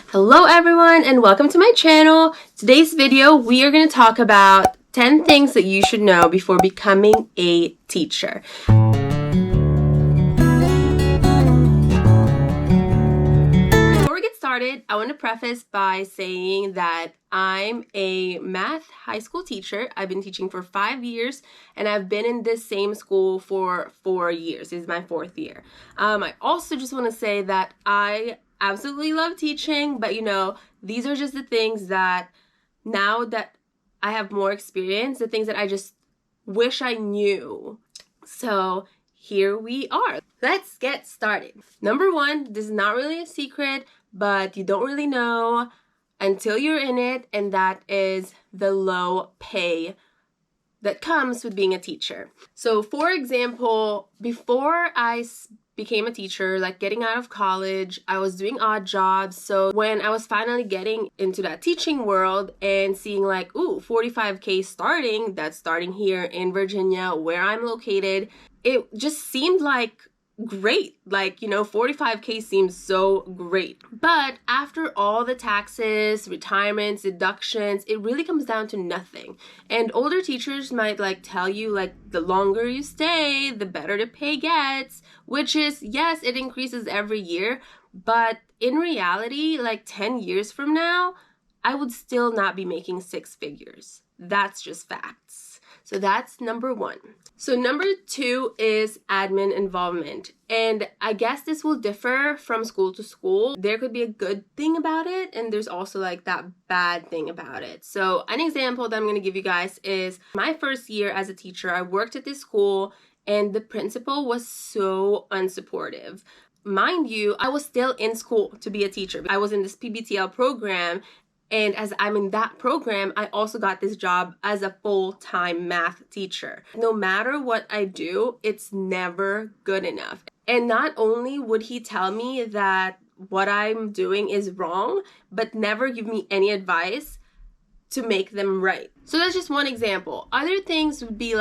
Hello everyone and welcome to my channel. Today's video we are going to talk about 10 things that you should know before becoming a teacher. Before we get started, I want to preface by saying that I'm a math high school teacher. I've been teaching for 5 years and I've been in this same school for 4 years. This is my 4th year. I also just want to say that I absolutely love teaching, but these are just the things that now that I have more experience, the things that I just wish I knew. So here we are. Let's get started. Number 1, this is not really a secret, but you don't really know until you're in it, and that is the low pay that comes with being a teacher. So for example, before I became a teacher, like getting out of college, I was doing odd jobs. So when I was finally getting into that teaching world and seeing like, ooh, 45K starting, that's starting here in Virginia where I'm located, it just seemed like great. Like, 45K seems so great. But after all the taxes, retirements, deductions, it really comes down to nothing. And older teachers might tell you the longer you stay, the better the pay gets, which is, yes, it increases every year. But in reality, 10 years from now, I would still not be making 6 figures. That's just facts. So that's number 1. So number 2 is admin involvement. And I guess this will differ from school to school. There could be a good thing about it, and there's also that bad thing about it. So an example that I'm going to give you guys is my first year as a teacher. I worked at this school, and the principal was so unsupportive. Mind you, I was still in school to be a teacher. I was in this PBTL program. And as I'm in that program, I also got this job as a full-time math teacher. No matter what I do, it's never good enough. And not only would he tell me that what I'm doing is wrong, but never give me any advice to make them right. So that's just one example. Other things would be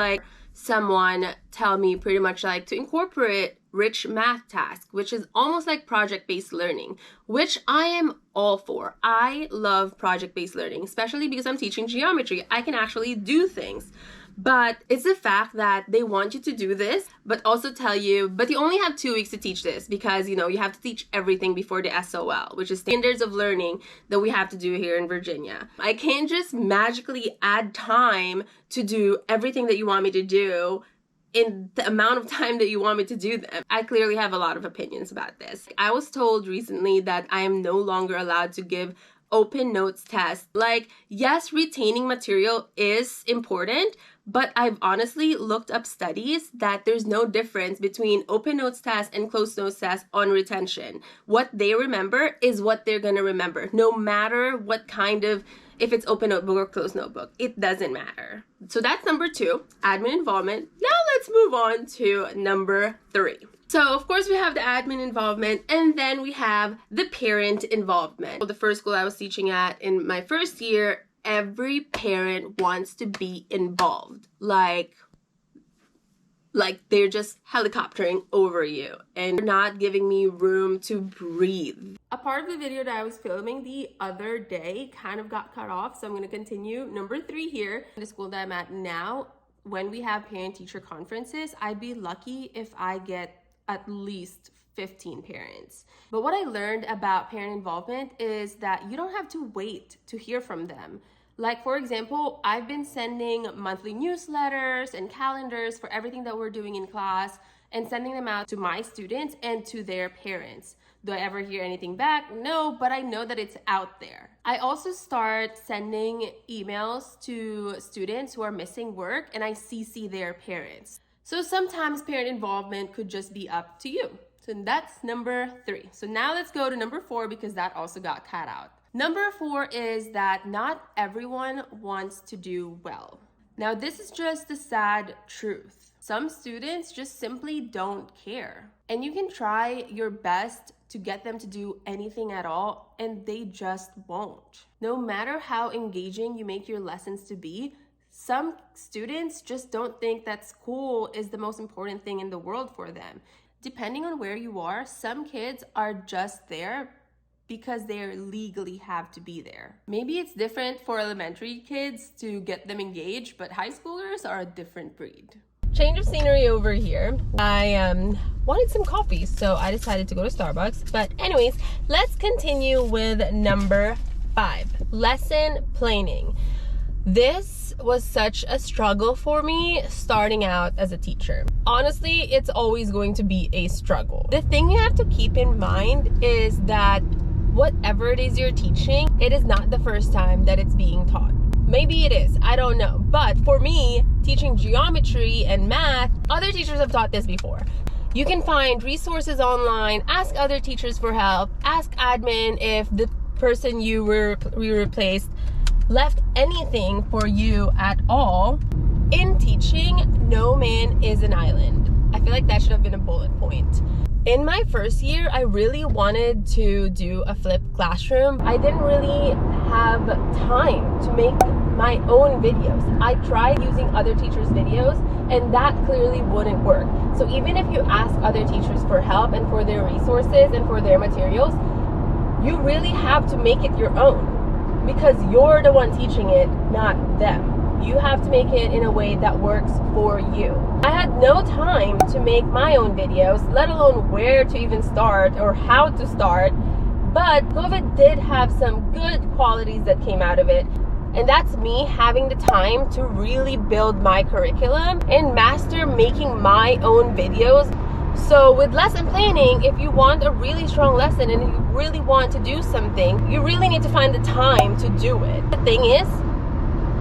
someone tell me pretty much to incorporate rich math tasks, which is almost like project-based learning, which I am all for. I love project-based learning, especially because I'm teaching geometry. I can actually do things. But it's the fact that they want you to do this, but also tell you, but you only have 2 weeks to teach this because, you have to teach everything before the SOL, which is standards of learning that we have to do here in Virginia. I can't just magically add time to do everything that you want me to do in the amount of time that you want me to do them. I clearly have a lot of opinions about this. I was told recently that I am no longer allowed to give open notes tests. Yes, retaining material is important, but I've honestly looked up studies that there's no difference between open notes tests and closed notes tests on retention. What they remember is what they're gonna remember, no matter what kind of, if it's open notebook or closed notebook, it doesn't matter. So that's number 2, admin involvement. Now let's move on to number 3. So of course we have the admin involvement, and then we have the parent involvement. The first school I was teaching at in my first year, every parent wants to be involved. Like they're just helicoptering over you and they're not giving me room to breathe. A part of the video that I was filming the other day kind of got cut off, so I'm going to continue. Number 3 here, the school that I'm at now, when we have parent-teacher conferences, I'd be lucky if I get at least 15 parents. But what I learned about parent involvement is that you don't have to wait to hear from them. For example, I've been sending monthly newsletters and calendars for everything that we're doing in class and sending them out to my students and to their parents. Do I ever hear anything back? No, but I know that it's out there. I also start sending emails to students who are missing work, and I CC their parents. So sometimes parent involvement could just be up to you. So that's number 3. So now let's go to number 4 because that also got cut out. Number 4 is that not everyone wants to do well. Now this is just the sad truth. Some students just simply don't care. And you can try your best to get them to do anything at all, and they just won't. No matter how engaging you make your lessons to be, some students just don't think that school is the most important thing in the world for them. Depending on where you are, some kids are just there because they legally have to be there. Maybe it's different for elementary kids to get them engaged, but high schoolers are a different breed. Change of scenery over here. I wanted some coffee, so I decided to go to Starbucks. But anyways, let's continue with number 5, lesson planning. This was such a struggle for me starting out as a teacher. Honestly, it's always going to be a struggle. The thing you have to keep in mind is that whatever it is you're teaching, it is not the first time that it's being taught. Maybe it is, I don't know. But for me, teaching geometry and math, other teachers have taught this before. You can find resources online, ask other teachers for help, ask admin if the person you replaced left anything for you at all. In teaching, no man is an island. I feel like that should have been a bullet point. In my first year, I really wanted to do a flipped classroom. I didn't really have time to make my own videos. I tried using other teachers' videos, and that clearly wouldn't work. So even if you ask other teachers for help and for their resources and for their materials, you really have to make it your own, because you're the one teaching it, not them. You have to make it in a way that works for you. I had no time to make my own videos, let alone where to even start or how to start. But COVID did have some good qualities that came out of it. And that's me having the time to really build my curriculum and master making my own videos. So with lesson planning, if you want a really strong lesson and you really want to do something, you really need to find the time to do it. The thing is,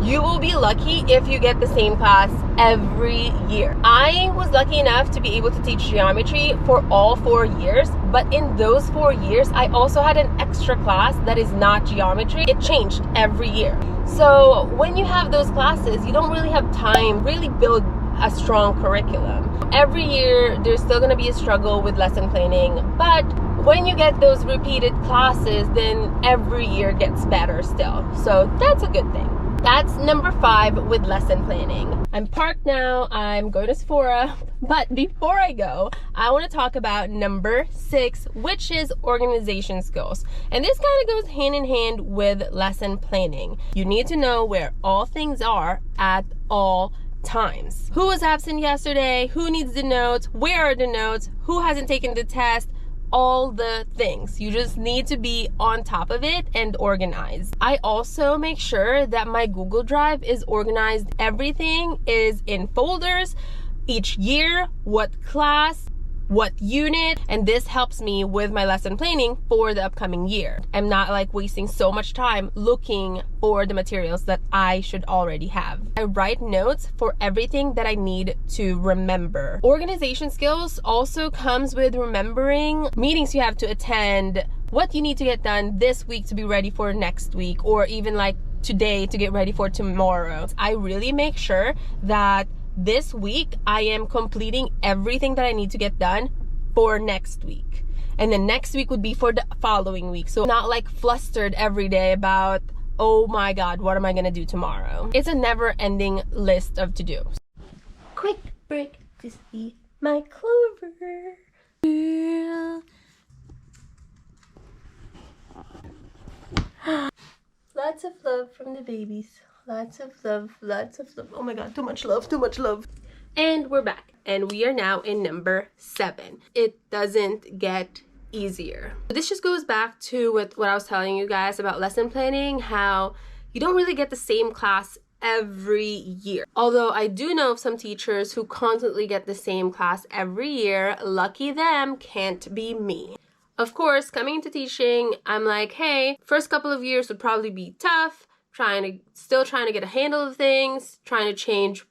you will be lucky if you get the same class every year. I was lucky enough to be able to teach geometry for all 4 years, but in those 4 years, I also had an extra class that is not geometry. It changed every year. So when you have those classes, you don't really have time to really build a strong curriculum. Every year, there's still gonna be a struggle with lesson planning, but when you get those repeated classes, then every year gets better still. So that's a good thing. That's number 5 with lesson planning. I'm parked now, I'm going to Sephora, but before I go, I want to talk about number 6, which is organization skills. And this kind of goes hand in hand with lesson planning. You need to know where all things are at all times. Who was absent yesterday? Who needs the notes? Where are the notes? Who hasn't taken the test? All the things. You just need to be on top of it and organized. I also make sure that my Google Drive is organized. Everything is in folders, each year, what class, what unit, and this helps me with my lesson planning for the upcoming year. I'm not like wasting so much time looking for the materials that I should already have. I write notes for everything that I need to remember. Organization skills also comes with remembering meetings you have to attend, what you need to get done this week to be ready for next week, or even like today to get ready for tomorrow. I really make sure that this week I am completing everything that I need to get done for next week, and then next week would be for the following week. So not like flustered every day about, oh my god, what am I gonna do tomorrow? It's a never-ending list of to-dos. Quick break to see my clover girl. Lots of love from the babies. Lots of love, lots of love. Oh my god, too much love, too much love. And we're back. And we are now in number 7. It doesn't get easier. This just goes back to what I was telling you guys about lesson planning, how you don't really get the same class every year. Although I do know of some teachers who constantly get the same class every year. Lucky them, can't be me. Of course, coming into teaching, I'm like, hey, first couple of years would probably be tough. Still trying to get a handle of things, trying to change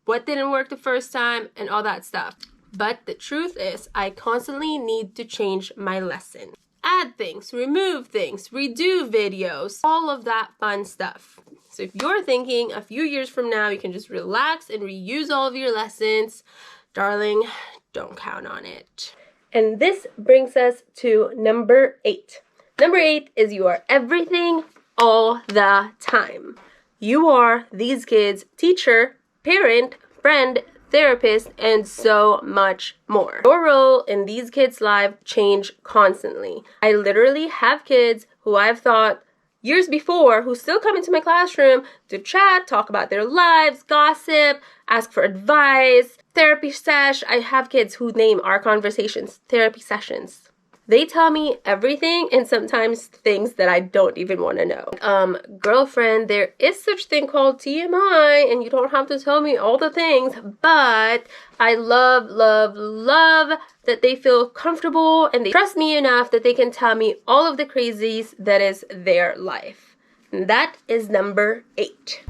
what didn't work the first time and all that stuff. But the truth is, I constantly need to change my lesson. Add things, remove things, redo videos, all of that fun stuff. So if you're thinking a few years from now, you can just relax and reuse all of your lessons, darling, don't count on it. And this brings us to number 8. Number 8 is you are everything all the time. You are these kids' teacher, parent, friend, therapist, and so much more. Your role in these kids' lives change constantly. I literally have kids who I've thought years before who still come into my classroom to chat, talk about their lives, gossip, ask for advice, therapy sesh. I have kids who name our conversations therapy sessions. They tell me everything and sometimes things that I don't even want to know. Girlfriend, there is such thing called TMI and you don't have to tell me all the things, but I love that they feel comfortable and they trust me enough that they can tell me all of the crazies that is their life. And that is number 8.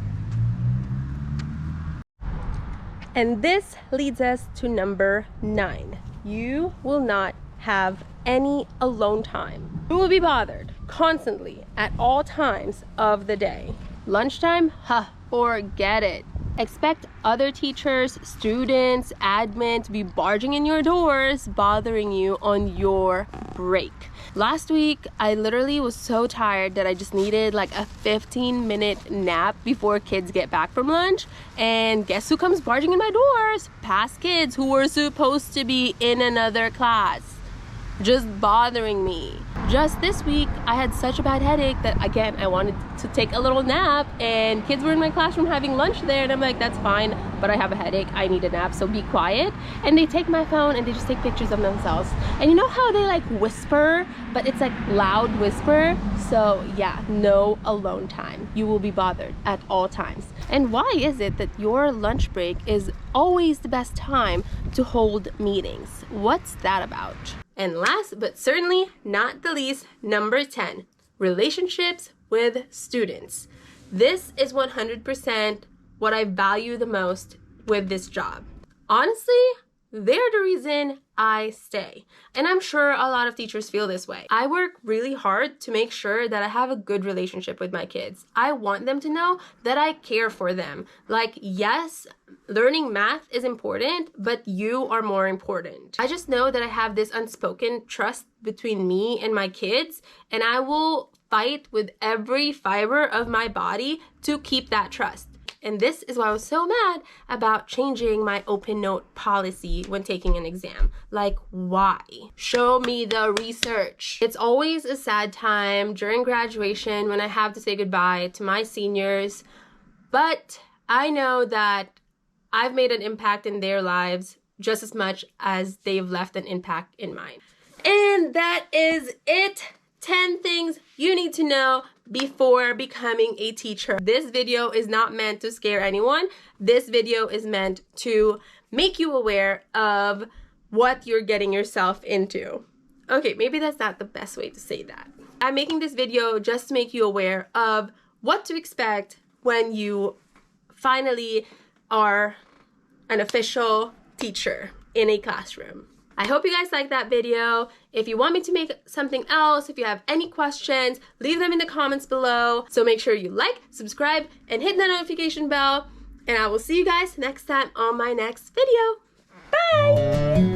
And this leads us to number 9. You will not have any alone time. You will be bothered constantly at all times of the day. Lunchtime? Forget it. Expect other teachers, students, admin to be barging in your doors, bothering you on your break. Last week, I literally was so tired that I just needed like a 15-minute nap before kids get back from lunch. And guess who comes barging in my doors? Past kids who were supposed to be in another class, just bothering me. Just this week, I had such a bad headache that, again, I wanted to take a little nap, and kids were in my classroom having lunch there, and I'm like, that's fine, but I have a headache, I need a nap, so be quiet. And they take my phone and they just take pictures of themselves. And you know how they like whisper, but it's like loud whisper? So yeah, no alone time. You will be bothered at all times. And why is it that your lunch break is always the best time to hold meetings? What's that about? And last but certainly not the least, number 10, relationships with students. This is 100% what I value the most with this job. Honestly, they're the reason I stay. And I'm sure a lot of teachers feel this way. I work really hard to make sure that I have a good relationship with my kids. I want them to know that I care for them. Like, yes, learning math is important, but you are more important. I just know that I have this unspoken trust between me and my kids, and I will fight with every fiber of my body to keep that trust. And this is why I was so mad about changing my open note policy when taking an exam. Like, why? Show me the research. It's always a sad time during graduation when I have to say goodbye to my seniors, but I know that I've made an impact in their lives just as much as they've left an impact in mine. And that is it. 10 things you need to know before becoming a teacher. This video is not meant to scare anyone. This video is meant to make you aware of what you're getting yourself into. Okay, maybe that's not the best way to say that. I'm making this video just to make you aware of what to expect when you finally are an official teacher in a classroom. I hope you guys liked that video. If you want me to make something else, if you have any questions, leave them in the comments below. So make sure you like, subscribe, and hit the notification bell. And I will see you guys next time on my next video. Bye!